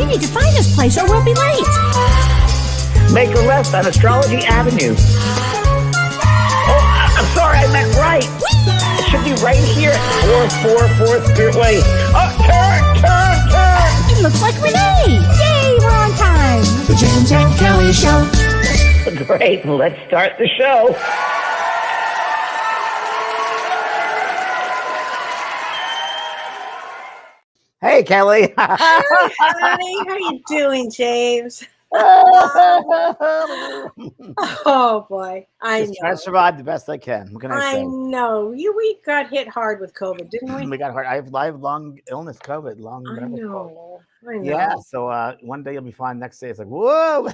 We need to find this place or we'll be late. Make a left on Astrology Avenue. Oh, I'm sorry, I meant right. It should be right here at 444 Spirit Way. Oh, turn! It looks like Renee. Yay, we're on time. The James and Kellee Show. Great, let's start the show. Hey, Kelly. Hi, honey. How you doing, James? Oh boy, I Just know. trying to survive the best I can. What can I say? I know. We got hit hard with COVID, didn't we? We got hard. I have long illness, COVID. I know. Yeah. So one day you'll be fine. Next day it's like, whoa.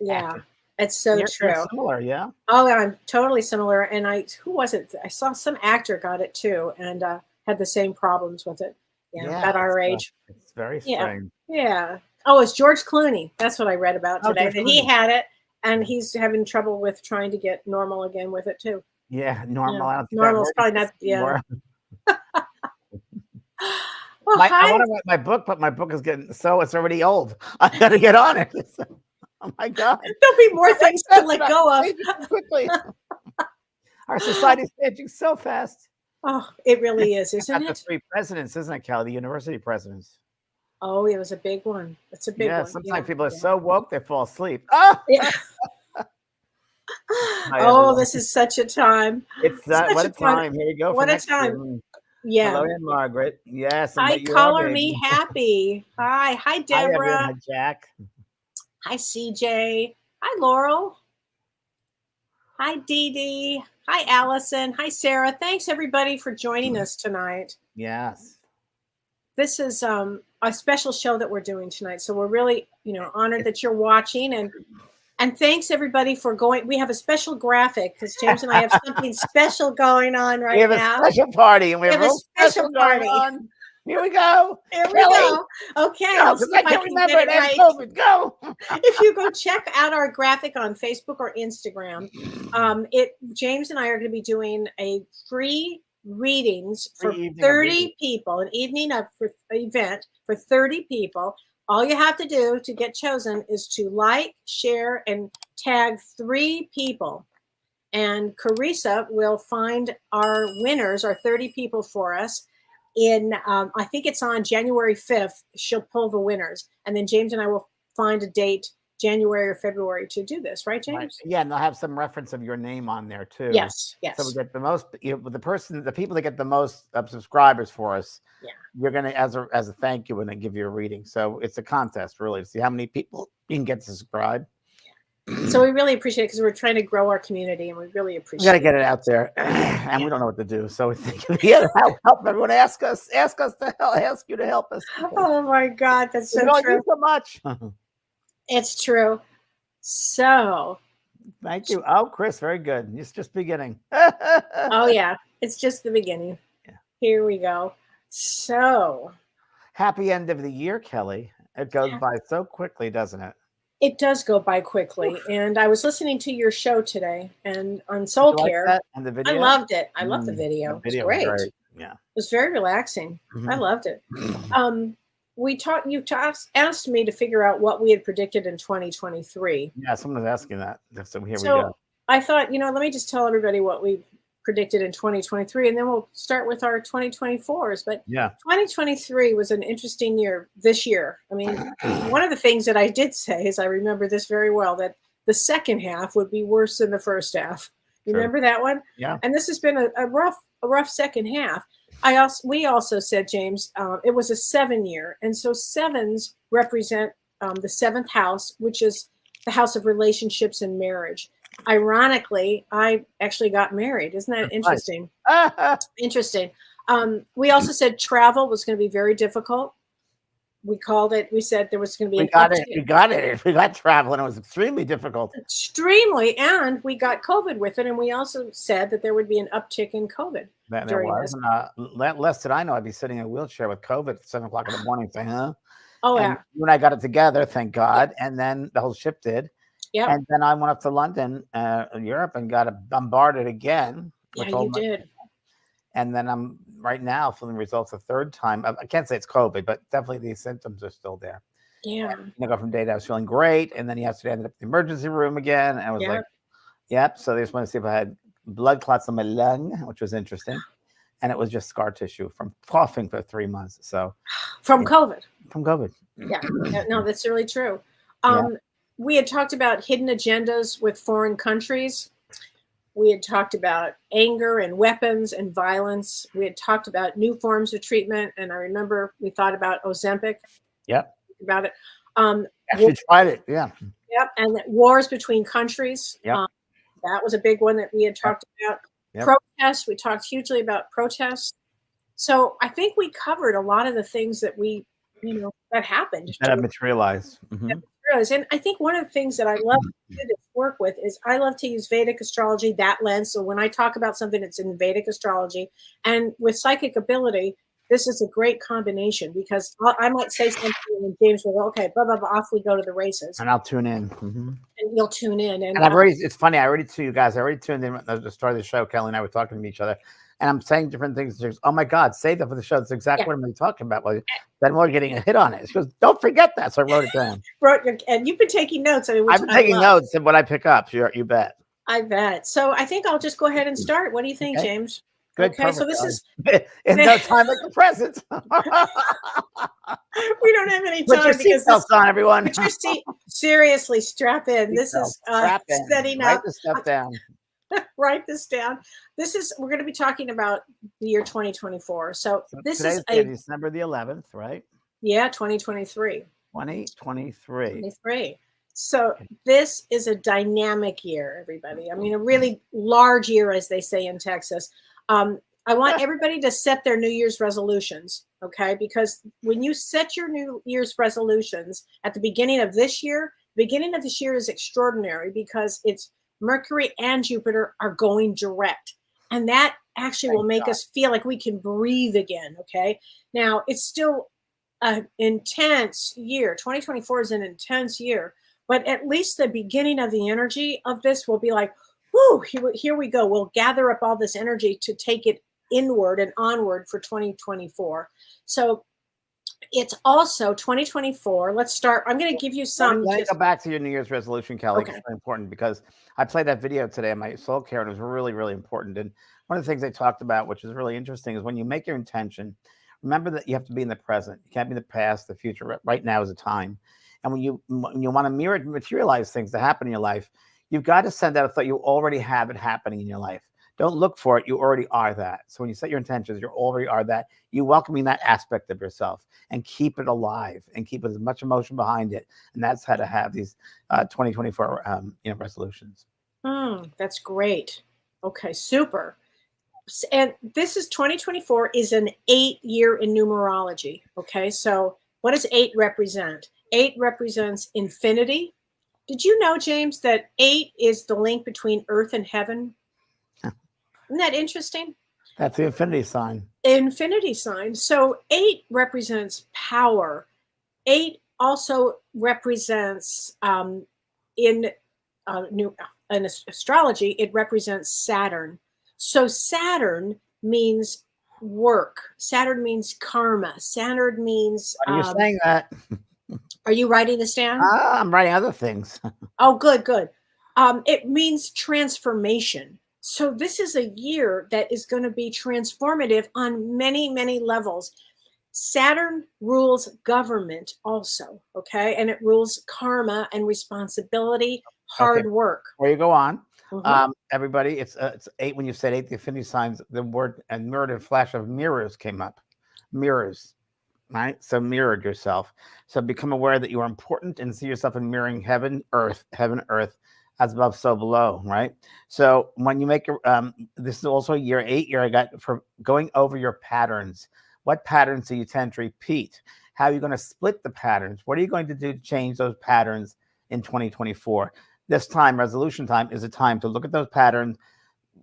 Yeah, it's so You're true. similar, yeah. Oh, I'm totally similar. And who was it? I saw some actor got it too, and had the same problems with it. Yeah, at our age. It's very strange. Yeah. Oh, it's George Clooney. That's what I read about today. George That he had it, and he's having trouble with trying to get normal again with it too. Yeah, normal. Yeah. Normal's probably not. Yeah. Well, I want to write my book, but my book is it's already old. I got to get on it. Oh my God. There'll be more things to let go of. Quickly. Our society's changing so fast. Oh, it really is, isn't it? The 3 presidents, isn't it, Kelly? The university presidents. Oh, it was a big one. It's a big one. Sometimes people are so woke they fall asleep. Oh, yeah. Oh, this is such a time. It's what a time. Here we go. What a time. Yeah. Hello, Ann Margaret. Yes. Hi, Color Me Happy. Hi, Deborah. Hi, Jack. Hi, CJ. Hi, Laurel. Hi, Dee Dee. Hi, Allison. Hi, Sarah. Thanks, everybody, for joining us tonight. Yes. This is a special show that we're doing tonight. So we're really, honored that you're watching. And thanks, everybody, for going. We have a special graphic because James and I have something special going on right now. We have a special party. And we have a special party. On. Here we go. Here we go. Okay. No, I can't remember it. Right. COVID. Go. If you go check out our graphic on Facebook or Instagram, James and I are going to be doing a free readings for 30 people, an event for 30 people. All you have to do to get chosen is to like, share, and tag 3 people. And Carissa will find our winners, our 30 people for us. I think it's on January 5th, she'll pull the winners. And then James and I will find a date, January or February, to do this, right, James? Right. Yeah, and they'll have some reference of your name on there too. Yes. So we get the most, the people that get the most subscribers for us. Yeah. You're gonna, as a thank you, and then give you a reading. So it's a contest, really, to see how many people you can get to subscribe. So we really appreciate it because we're trying to grow our community, and we really appreciate. We got to get it out there, and we don't know what to do. So we think we got to help everyone. Ask you to help us. Oh my God, that's so true. So much. It's true. So. Thank you. Oh, Chris, very good. It's just beginning. Oh yeah, it's just the beginning. Yeah. Here we go. So. Happy end of the year, Kelly. It goes by so quickly, doesn't it? It does go by quickly. And I was listening to your show today and on Soul Care. And the video? I loved it. I loved the video. It was great. Yeah. It was very relaxing. Mm-hmm. I loved it. You asked me to figure out what we had predicted in 2023. Yeah, someone was asking that. So here we go. I thought, let me just tell everybody what we predicted in 2023, and then we'll start with our 2024s. But yeah, 2023 was an interesting year this year. I mean, one of the things that I did say is I remember this very well, that the second half would be worse than the first half. You remember that one? Yeah. And this has been a rough second half. We also said, James, it was a 7-year. And so 7s represent the 7th house, which is the house of relationships and marriage. Ironically, I actually got married. Isn't that interesting? Interesting. We also said travel was going to be very difficult. We said there was going to be We got it. We got travel, and it was extremely difficult. Extremely. And we got COVID with it. And we also said that there would be an uptick in COVID. There was. And, less did I know, I'd be sitting in a wheelchair with COVID at 7 o'clock in the morning saying, huh? Oh, yeah. You and I got it together, thank God. Yeah. And then the whole ship did. Yeah. And then I went up to London, Europe, and got bombarded again. Yeah, you did. And then I'm right now feeling results a third time. I can't say it's COVID, but definitely these symptoms are still there. Yeah. Go from day to I was feeling great, and then yesterday I ended up in the emergency room again, and I was like, yep. So they just want to see if I had blood clots in my lung, which was interesting. And it was just scar tissue from coughing for 3 months. So from COVID. From COVID. Yeah. No, that's really true. We had talked about hidden agendas with foreign countries. We had talked about anger and weapons and violence. We had talked about new forms of treatment. And I remember we thought about Ozempic. Yep. About it. Actually tried it. Yeah. Yep. And wars between countries. Yep. That was a big one that we had talked about. Yep. Protests. We talked hugely about protests. So I think we covered a lot of the things that that happened. That have materialized. And I think one of the things that I love to do this work with is I love to use Vedic astrology, that lens. So when I talk about something, it's in Vedic astrology. And with psychic ability, this is a great combination because I might say something and James will go, okay, blah, blah, blah, off we go to the races. And I'll tune in. And you'll tune in. And it's funny, I already tuned in at the start of the show. Kelly and I were talking to each other. And I'm saying different things. She goes, oh my God, save that for the show. That's exactly what I'm going to be talking about. Well, then we're getting a hit on it. She goes, don't forget that. So I wrote it down. And you've been taking notes. I mean, I've been taking notes and what I pick up. You bet. I bet. So I think I'll just go ahead and start. What do you think, James? Good. Okay, so this is in no time like the present. We don't have any time. Put your seatbelts on, everyone. Put your seat. Seriously, strap in. This is setting up. Write this stuff down. Write this down. We're going to be talking about the year 2024. So this is December the 11th, right? Yeah, 2023. 2023. So this is a dynamic year, everybody. I mean, a really large year, as they say in Texas. I want everybody to set their New Year's resolutions, okay? Because when you set your New Year's resolutions at the beginning of this year is extraordinary because it's Mercury and Jupiter are going direct. And that actually will make us feel like we can breathe again, okay? Now, it's still an intense year. 2024 is an intense year. But at least the beginning of the energy of this will be like, whoo, here we go. We'll gather up all this energy to take it inward and onward for 2024. So it's also 2024. Let's start. I'm going to give you some. Let me go back to your New Year's resolution, Kelly. Okay. It's very important because I played that video today on my soul care and it was really, really important. And one of the things they talked about, which is really interesting, is when you make your intention, remember that you have to be in the present. You can't be in the past, the future. Right now is a time. And when you want to materialize things to happen in your life, you've got to send out a thought. You already have it happening in your life. Don't look for it. You already are that. So when you set your intentions, you already are that. You welcoming that aspect of yourself and keep it alive and keep as much emotion behind it. And that's how to have these 2024 resolutions. That's great. Okay, super. And this is 2024 is an 8-year in numerology. Okay, so what does 8 represent? 8 represents infinity. Did you know, James, that 8 is the link between earth and heaven? Isn't that interesting? That's the infinity sign. Infinity sign. So 8 represents power. 8 also represents, in astrology, it represents Saturn. So Saturn means work. Saturn means karma. Saturn means... Are you saying that? Are you writing this down? I'm writing other things. Oh, good. It means transformation. So this is a year that is going to be transformative on many, many levels. Saturn rules government also, okay? And it rules karma and responsibility, hard work. Before you go on, everybody, it's 8. When you said 8, the affinity signs, the word and mirrored flash of mirrors came up. Mirrors. Right? So mirrored yourself. So become aware that you are important and see yourself in mirroring heaven, earth, as above, so below, right? So when you make this is also year 8 year I got for going over your patterns. What patterns do you tend to repeat? How are you going to split the patterns? What are you going to do to change those patterns in 2024? This time, resolution time, is a time to look at those patterns,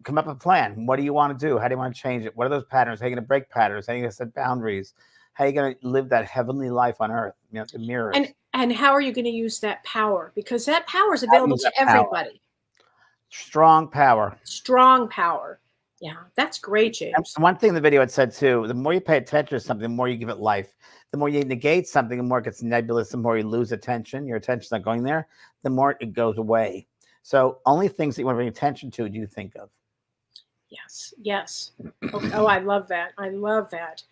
come up with a plan. What do you want to do? How do you want to change it? What are those patterns? How are you going to break patterns? How are you going to set boundaries? How are you going to live that heavenly life on earth? The mirrors. And how are you going to use that power? Because that power is available to everybody. Strong power. Strong power. Yeah, that's great, James. And one thing in the video it said too, the more you pay attention to something, the more you give it life. The more you negate something, the more it gets nebulous, the more you lose attention. Your attention's not going there, the more it goes away. So only things that you want to bring attention to do you think of. Yes, yes. Okay. Oh, I love that. I love that.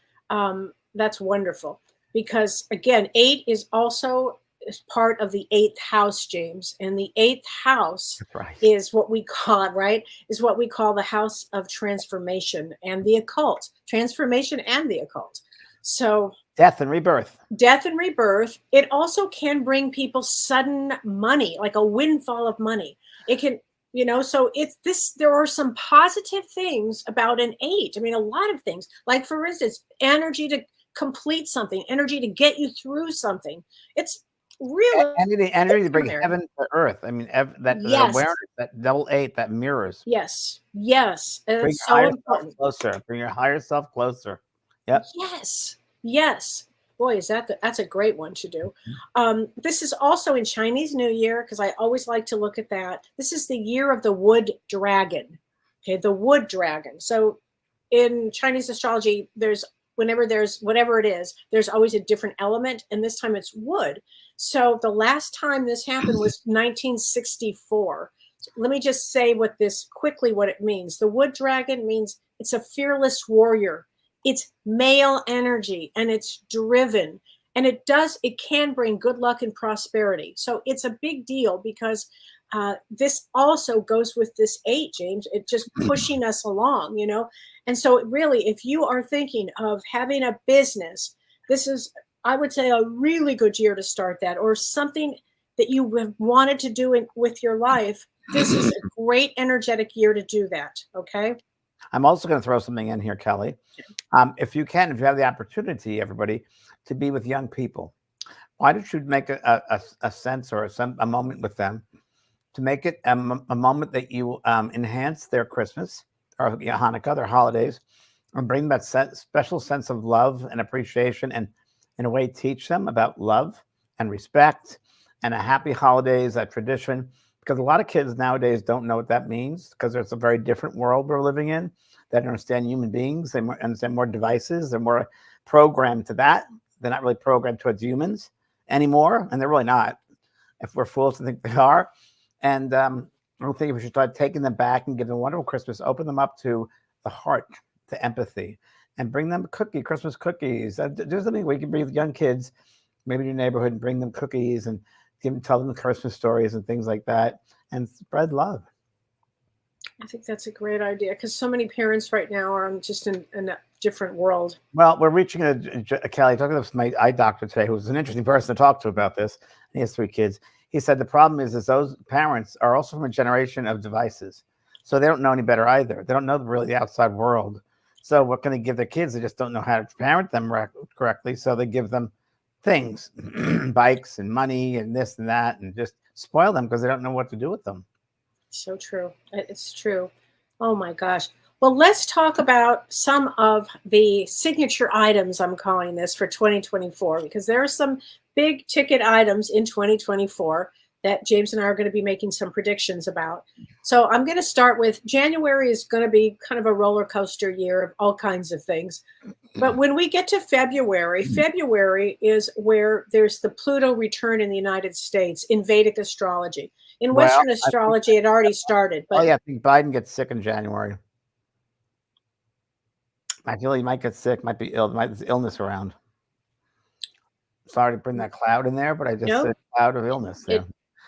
That's wonderful. Because again, 8 is also part of the 8th house, James. And the 8th house is what we call, right? Is what we call the house of transformation and the occult. Transformation and the occult. So death and rebirth. Death and rebirth. It also can bring people sudden money, like a windfall of money. It can, so it's this, there are some positive things about an 8. I mean, a lot of things, like for instance, energy to complete something, energy to get you through something. It's really energy to bring heaven to earth. I mean, that awareness, that double 8, that mirrors. Yes, yes. Bring it's your so important. Closer. Bring your higher self closer. Yep. Yes, yes. Boy, that's a great one to do. This is also in Chinese New Year, because I always like to look at that. This is the year of the wood dragon. Okay, the wood dragon. So in Chinese astrology, whenever there's whatever it is, there's always a different element, and this time it's wood. So the last time this happened was 1964. Let me just say what it means. The wood dragon means it's a fearless warrior. It's male energy, and it's driven, and it can bring good luck and prosperity. So it's a big deal, because this also goes with this 8, James. It's just pushing us along, And so really, if you are thinking of having a business, this is, I would say, a really good year to start that, or something that you have wanted to do with your life. This is a great energetic year to do that. Okay. I'm also going to throw something in here, Kellee. If you have the opportunity, everybody, to be with young people, why don't you make a sense or a moment with them to make it a moment that you enhance their Christmas or Hanukkah, their holidays, and bring that special sense of love and appreciation, and in a way teach them about love and respect and a happy holidays, a tradition. Because a lot of kids nowadays don't know what that means, because there's a very different world we're living in. They don't understand human beings. They understand more devices. They're more programmed to that. They're not really programmed towards humans anymore, and they're really not, if we're fools to think they are. And I think we should start taking them back and give them a wonderful Christmas, open them up to the heart, to empathy, and bring them Christmas cookies. Do something where you can bring with young kids, maybe in your neighborhood, and bring them cookies and tell them Christmas stories and things like that, and spread love. I think that's a great idea, because so many parents right now are just in a different world. Well, we're reaching Kellee, talking to my eye doctor today, who's an interesting person to talk to about this. He has 3 kids. He said the problem is those parents are also from a generation of devices. So they don't know any better either. They don't know really the outside world. So what can they give their kids? They just don't know how to parent them correctly. So they give them things, bikes and money and this and that, and just spoil them because they don't know what to do with them. So true. It's true. Oh my gosh. Well, let's talk about some of the signature items, I'm calling this, for 2024, because there are some big ticket items in 2024 that James and I are going to be making some predictions about. So I'm going to start with January is going to be kind of a roller coaster year of all kinds of things. But when we get to February, February is where there's the Pluto return in the United States in Vedic astrology. In Western astrology, it already started. But I think Biden gets sick in January. I feel he might get sick, might be ill. There's illness around. Sorry to bring that cloud in there, but I just said cloud of illness there.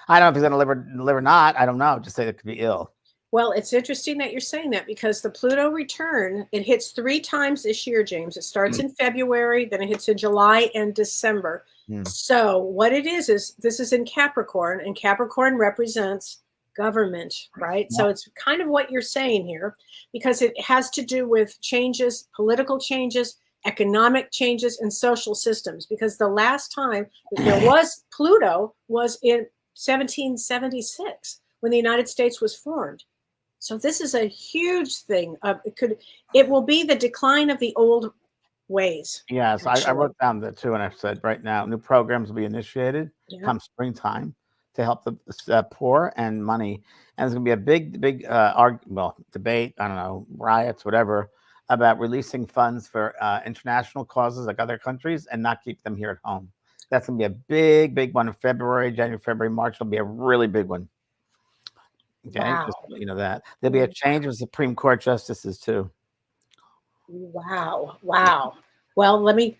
I don't know if he's going to live or not. I don't know. Just say it could be ill. Well, it's interesting that you're saying that, because the Pluto return, it hits 3 times this year, James. It starts in February, then it hits in July and December. So what it is this is in Capricorn, and Capricorn represents government, right? Yeah. So it's kind of what you're saying here, because it has to do with changes, political changes, economic changes, and social systems. Because the last time that there was Pluto was in 1776, when the United States was formed. So this is a huge thing. It will be the decline of the old ways. Yes, I wrote down that too, and I said right now, new programs will be initiated come springtime. to help the poor and money. And there's going to be a big debate, I don't know, riots, whatever, about releasing funds for international causes like other countries and not keep them here at home. That's going to be a big one in February, January, February, March. It'll be a really big one. Okay, wow. just so you know that. There'll be a change of Supreme Court justices too. Wow. Wow. Well, let me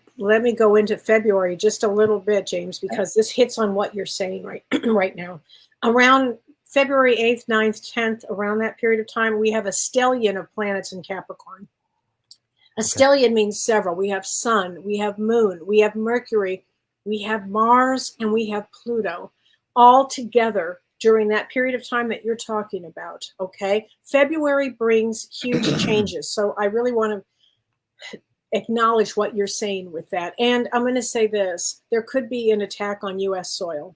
go into February just a little bit, James, because this hits on what you're saying right now. Around February 8th, 9th, 10th, around that period of time, we have a stellium of planets in Capricorn. A stellium means several. We have Sun, we have Moon, we have Mercury, we have Mars, and we have Pluto all together during that period of time that you're talking about. Okay. February brings huge changes. So I really want to acknowledge what you're saying with that. And I'm going to say this, there could be an attack on U.S. soil.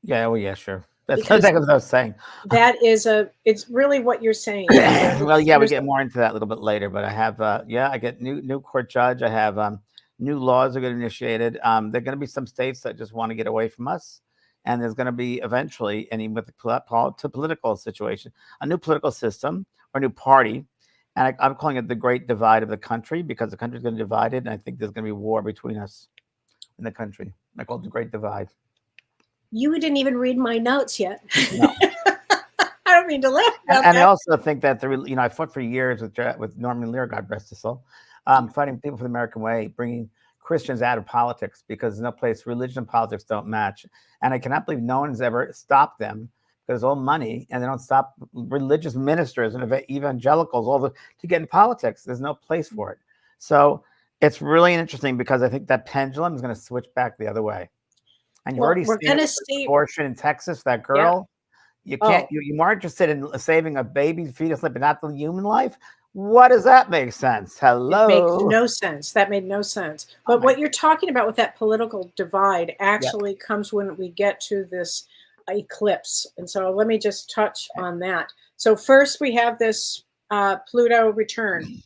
Yeah, well, yeah, sure. That's exactly what I was saying. That is it's really what you're saying. Well, yeah, we get more into that a little bit later, but I have, I get new court judge. I have new laws are getting initiated. There are going to be some states that just want to get away from us. And there's going to be eventually, with the political situation, a new political system or a new party. And I'm calling it the Great Divide of the country, because the country's going to be divided. And I think there's going to be war between us in the country. I call it the Great Divide. You didn't even read my notes yet. No. I don't mean to laugh about and that. I also think that I fought for years with Norman Lear, God rest his soul, fighting people for the American way, bringing Christians out of politics, because there's no place religion and politics don't match. And I cannot believe no one's ever stopped them, because it's all money, and they don't stop religious ministers and evangelicals to get into politics. There's no place for it. So it's really interesting, because I think that pendulum is going to switch back the other way. And you've already seen abortion in Texas, that girl. Yeah. You can't. You are interested in saving a baby fetus life, but not the human life. What does that make sense? Hello. It makes no sense. That made no sense. But what you're talking about with that political divide actually comes when we get to this eclipse. And so let me just touch on that. So first we have this Pluto return.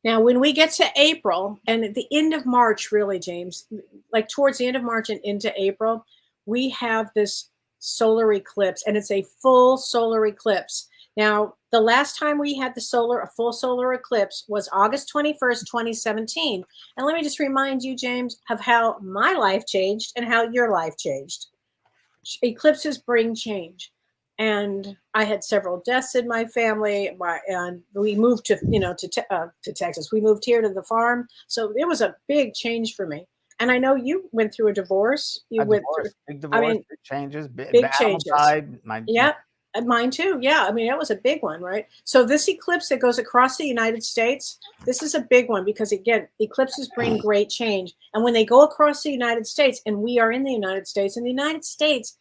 Now, when we get to April, and at the end of March, really, James, like towards the end of March and into April, we have this solar eclipse, and it's a full solar eclipse. Now, the last time we had a full solar eclipse was August 21st, 2017. And let me just remind you, James, of how my life changed and how your life changed. Eclipses bring change. And I had several deaths in my family, and we moved to Texas. We moved here to the farm, so it was a big change for me. And I know you went through a divorce. Big divorce, big changes, big changes. Mine too. Yeah, I mean, it was a big one, right? So this eclipse that goes across the United States, this is a big one, because again, eclipses bring great change. And when they go across the United States, and we are in the United States, and the United States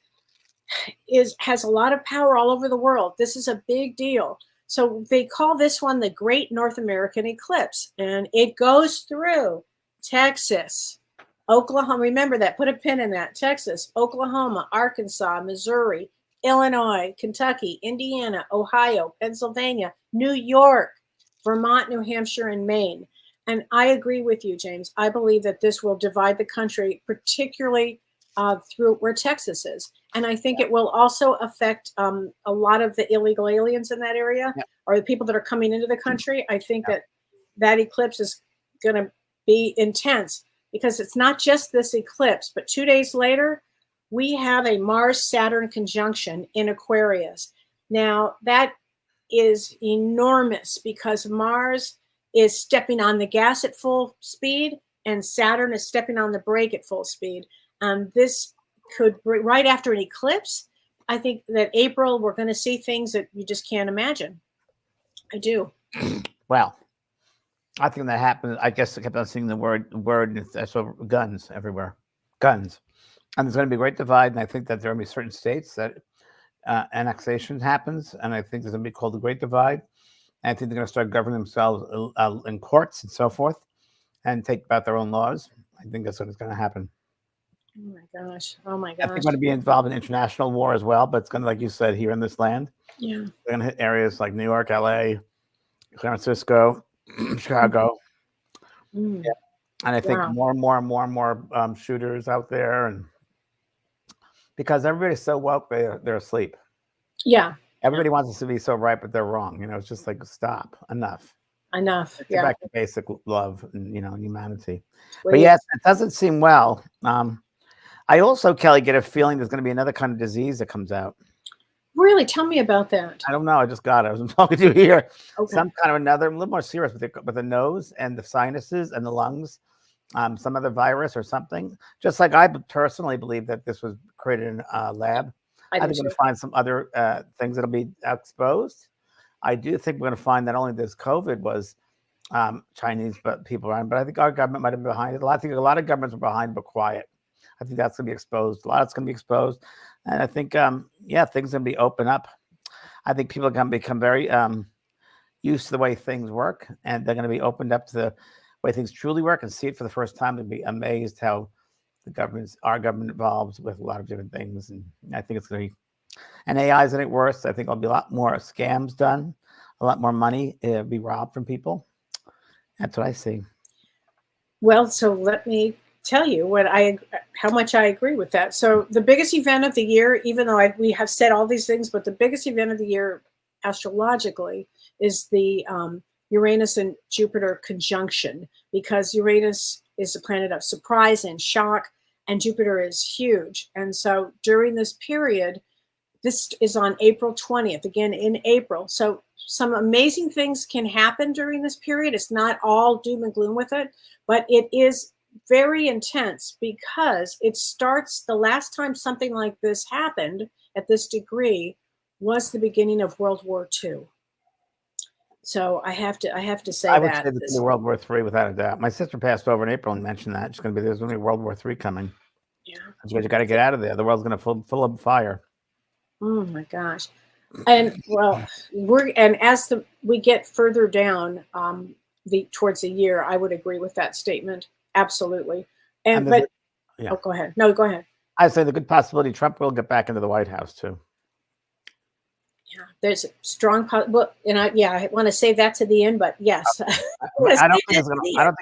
has a lot of power all over the world. This is a big deal. So they call this one the Great North American Eclipse, and it goes through Texas, Oklahoma. Remember that. Put a pin in that. Texas, Oklahoma, Arkansas, Missouri, Illinois, Kentucky, Indiana, Ohio, Pennsylvania, New York, Vermont, New Hampshire, and Maine. And I agree with you, James. I believe that this will divide the country, particularly through where Texas is. And I think it will also affect a lot of the illegal aliens in that area, or the people that are coming into the country. I think that eclipse is going to be intense, because it's not just this eclipse, but 2 days later, we have a Mars-Saturn conjunction in Aquarius. Now, that is enormous, because Mars is stepping on the gas at full speed, and Saturn is stepping on the brake at full speed. This could, right after an eclipse, I think that April, we're going to see things that you just can't imagine. I do. Well, I think that happened. I guess I kept on seeing the word, I saw guns everywhere. Guns. And there's going to be a great divide. And I think that there are going to be certain states that annexation happens. And I think there's going to be called the Great Divide. And I think they're going to start governing themselves in courts and so forth, and take about their own laws. I think that's what is going to happen. Oh my gosh. Oh my gosh. I think we're going to be involved in international war as well, but it's going to, like you said, here in this land. Yeah. They're going to hit areas like New York, LA, San Francisco, Chicago. Mm. Yeah. And I think more and more shooters out there, and because everybody's so woke they're asleep. Yeah. Everybody wants us to be so right, but they're wrong. It's just like, stop, enough. Enough. Get back to basic love and humanity. Well, but yes, it doesn't seem well. I also, Kelly, get a feeling there's going to be another kind of disease that comes out. Really? Tell me about that. I don't know. I just got it. I was talking to you here. Okay. Some kind of another, a little more serious with the nose and the sinuses and the lungs. Some other virus or something. Just like I personally believe that this was created in a lab. I think we're going to find some other things that'll be exposed. I do think we're going to find not only this COVID was Chinese people around, but I think our government might have been behind it. I think a lot of governments are behind, but quiet. I think that's going to be exposed. A lot is going to be exposed. And I think, things are going to be open up. I think people are going to become very used to the way things work, and they're going to be opened up to the way things truly work and see it for the first time and be amazed how our government evolves with a lot of different things. And I think it's going to be, and AI isn't it worse. I think there'll be a lot more scams done, a lot more money be robbed from people. That's what I see. Well, so let me tell you how much I agree with that. So the biggest event of the year, even though we have said all these things, but the biggest event of the year astrologically is the Uranus and Jupiter conjunction, because Uranus is a planet of surprise and shock, and Jupiter is huge. And so during this period, this is on April 20th, again in April. So some amazing things can happen during this period. It's not all doom and gloom with it, but it is very intense because it starts, the last time something like this happened at this degree was the beginning of World War II. So I have to say I would that. say this is World War III without a doubt. My sister passed over in April and mentioned that there's going to be World War III coming. Yeah, that's what you got to get out of there. The world's going to full of fire. Oh my gosh. And well, as we get further down towards the year, I would agree with that statement. Absolutely. Go ahead. No, go ahead. I say the good possibility Trump will get back into the White House too. Yeah, there's a strong and I want to save that to the end, but yes. I don't think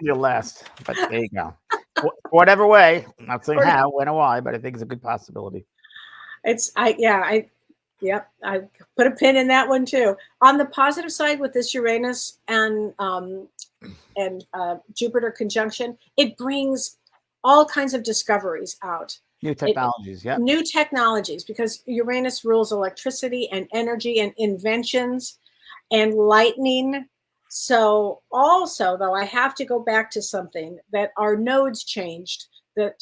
it'll last, but there you go. Whatever way, I'm not saying how, when, or why, but I think it's a good possibility. I put a pin in that one too. On the positive side, with this Uranus and Jupiter conjunction, it brings all kinds of discoveries out. New technologies, New technologies, because Uranus rules electricity and energy and inventions and lightning. So also, though, I have to go back to something that our nodes changed. That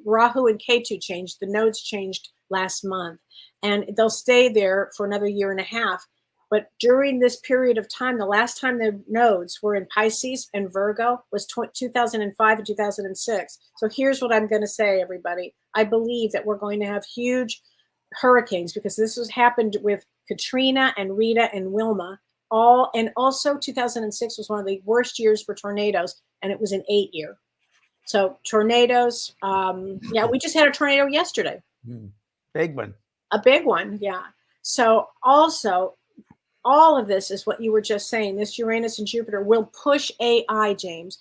Rahu and Ketu changed. The nodes changed last month, and they'll stay there for another year and a half. But during this period of time, the last time the nodes were in Pisces and Virgo was 2005 and 2006. So here's what I'm going to say, everybody. I believe that we're going to have huge hurricanes, because this has happened with Katrina and Rita and Wilma. And also 2006 was one of the worst years for tornadoes, and it was an 8-year. So tornadoes, we just had a tornado yesterday. Big one. A big one, yeah. So also, all of this is what you were just saying. This Uranus and Jupiter will push AI, James.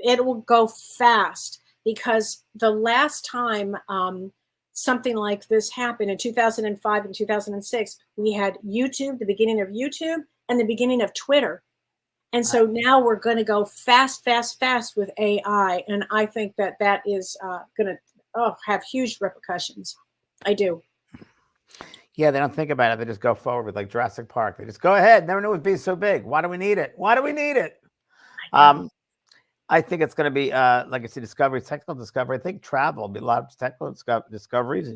It will go fast, because the last time something like this happened in 2005 and 2006, we had YouTube, the beginning of YouTube, and the beginning of Twitter. And so now we're going to go fast with AI. And I think that is going to have huge repercussions. I do. Yeah, they don't think about it. They just go forward with, like Jurassic Park. They just go ahead. Never knew it would be so big. Why do we need it? Why do we need it? I think it's going to be, like I said, technical discovery. I think travel will be a lot of technical discoveries,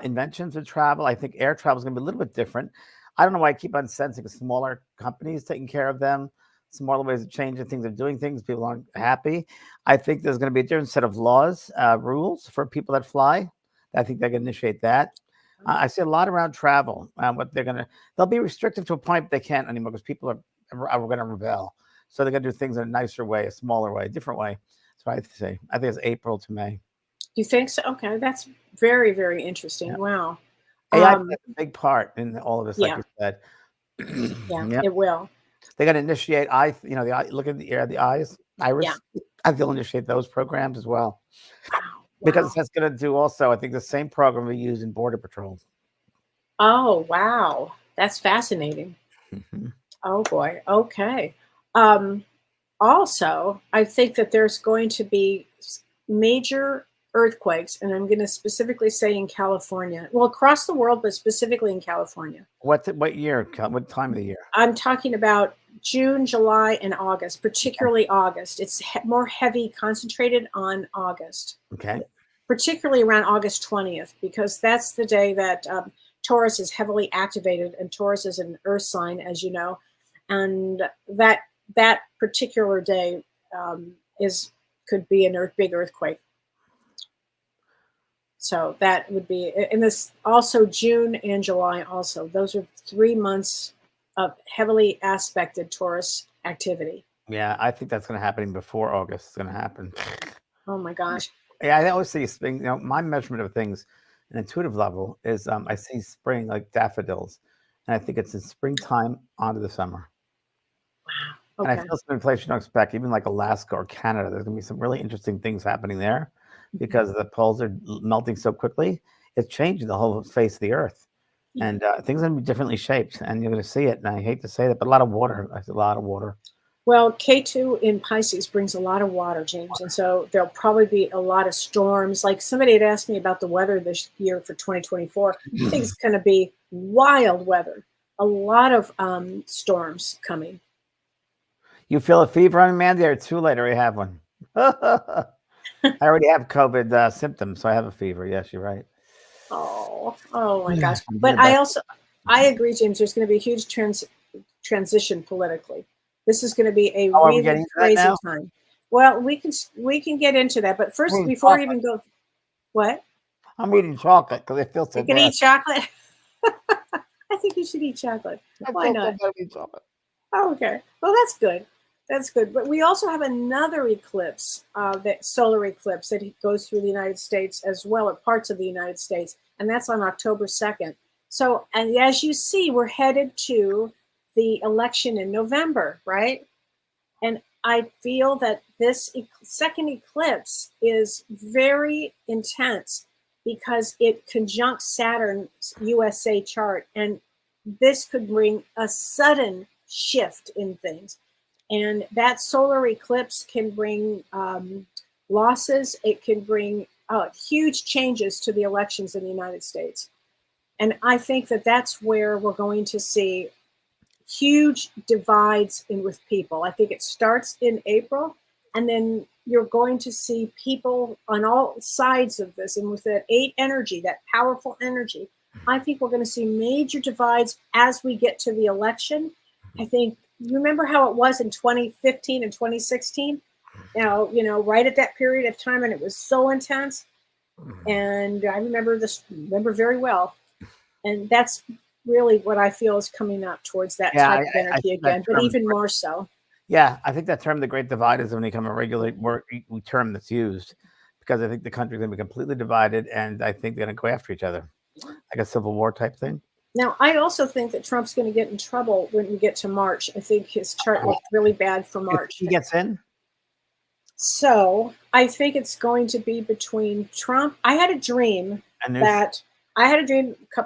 inventions of travel. I think air travel is going to be a little bit different. I don't know why I keep on sensing smaller companies taking care of them, smaller ways of changing things, of doing things. People aren't happy. I think there's going to be a different set of laws, rules for people that fly. I think they're going to initiate that. I see a lot around travel. They'll be restrictive to a point, but they can't anymore, because people are going to rebel. So they're going to do things in a nicer way, a smaller way, a different way. That's what I say. I think it's April to May. You think so? Okay, that's very, very interesting. Yeah. Wow. AI has a big part in all of this, like you said. It will. They got to initiate the eye, look at the eyes, iris. I think they'll initiate those programs as well. Wow. Because that's going to do also, I think, the same program we use in Border Patrol. Oh, wow. That's fascinating. Oh, boy. Okay. Also, I think that there's going to be major earthquakes, and I'm going to specifically say in California. Well, across the world, but specifically in California. What year? What time of the year? I'm talking about June, July, and August, particularly August. It's more heavy, concentrated on August. Okay. Particularly around August 20th, because that's the day that Taurus is heavily activated, and Taurus is an earth sign, as you know, and that particular day could be a big earthquake. So that would be, and this also June and July also. Those are 3 months of heavily aspected Taurus activity. Yeah, I think that's going to happen before August. It's going to happen. Oh my gosh. Yeah, I always see spring. You know, my measurement of things, an intuitive level, is I see spring like daffodils, and I think it's in springtime onto the summer. Wow. Okay. And I feel some inflation don't expect, even like Alaska or Canada. There's going to be some really interesting things happening there because the poles are melting so quickly. It's changing the whole face of the earth, and things are going to be differently shaped, and you're going to see it. And I hate to say that, but a lot of water. I see a lot of water. Well, K2 in Pisces brings a lot of water, James, and so there'll probably be a lot of storms. Like somebody had asked me about the weather this year for 2024. I think it's going to be wild weather. A lot of storms coming. You feel a fever on me, Mandy, or too late? I already have one. I already have COVID symptoms, so I have a fever. Yes, you're right. Oh my gosh. But I agree, James, there's going to be a huge transition politically. This is going to be a really crazy time. Well, we can get into that, but first, before we even go, what? I'm eating chocolate because I feel so bad. You can eat chocolate? I think you should eat chocolate. Why not? Oh, okay. Well, that's good. That's good. But we also have another eclipse, that solar eclipse that goes through the United States as well, at parts of the United States, and that's on October 2nd. So, and as you see, we're headed to the election in November, right? And I feel that this second eclipse is very intense because it conjuncts Saturn's USA chart, and this could bring a sudden shift in things. And that solar eclipse can bring losses. It can bring huge changes to the elections in the United States. And I think that that's where we're going to see huge divides with people. I think it starts in April, and then you're going to see people on all sides of this. And with that 8 energy, that powerful energy, I think we're going to see major divides as we get to the election. I think, you remember how it was in 2015 and 2016? Right at that period of time, and it was so intense. And I remember very well. And that's really what I feel is coming up towards that type of energy again, but even more so. Yeah, I think that term, the Great Divide, is going to become a regular term that's used, because I think the country's going to be completely divided, and I think they're going to go after each other, like a civil war type thing. Now, I also think that Trump's going to get in trouble when we get to March. I think his chart looked really bad for March. He gets in? So I think it's going to be between Trump. I had a dream a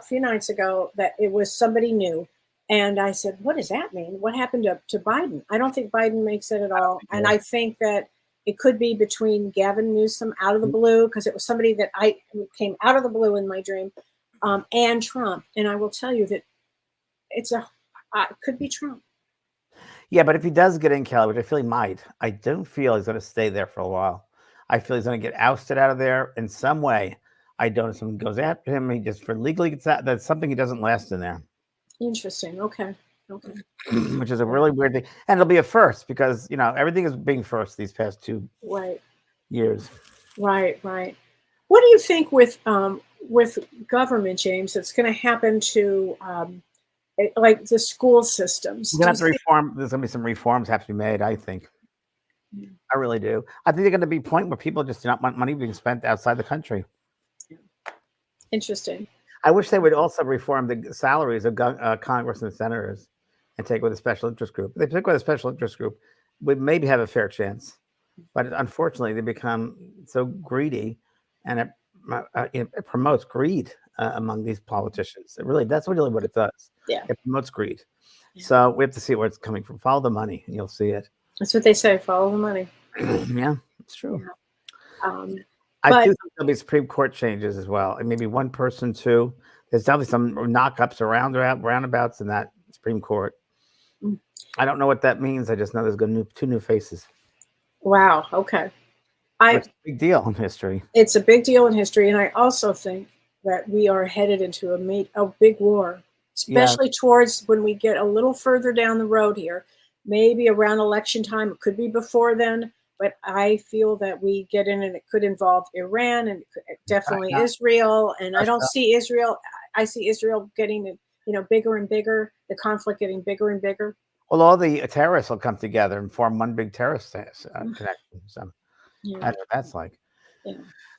few nights ago that it was somebody new. And I said, what does that mean? What happened to Biden? I don't think Biden makes it at all. And I think that it could be between Gavin Newsom out of the blue, because it was somebody that came out of the blue in my dream, and Trump. And I will tell you that it could be Trump. Yeah, but if he does get in, Kelly, which I feel he might, I don't feel he's going to stay there for a while. I feel he's going to get ousted out of there in some way. I don't know if someone goes after him. He just legally gets out. That's something he doesn't last in there. Interesting. Okay. Which is a really weird thing. And it'll be a first, because, everything is being first these past 2 years. Right. What do you think with government, James, that's going to happen to like the school systems? We're going to have to reform. There's going to be some reforms have to be made, I think. I really do. I think they're going to be a point where people just do not want money being spent outside the country. Interesting. I wish they would also reform the salaries of Congress and senators and take with a special interest group. If they took with a special interest group, we'd maybe have a fair chance. But unfortunately, they become so greedy and it promotes greed among these politicians. That's really what it does. Yeah. It promotes greed. Yeah. So we have to see where it's coming from. Follow the money, and you'll see it. That's what they say. Follow the money. Yeah, it's true. Yeah. I do think there'll be Supreme Court changes as well, and maybe one person, two. There's definitely some knockups roundabouts in that Supreme Court. I don't know what that means. I just know there's going to be 2 new faces. Wow. Okay. It's a big deal in history. It's a big deal in history, and I also think that we are headed into a big war, especially towards when we get a little further down the road here, maybe around election time. It could be before then, but I feel that we get in, and it could involve Iran and definitely Israel. And I don't see Israel. I see Israel getting, bigger and bigger. The conflict getting bigger and bigger. Well, all the terrorists will come together and form one big terrorist connection. So that's what that's like. Yeah.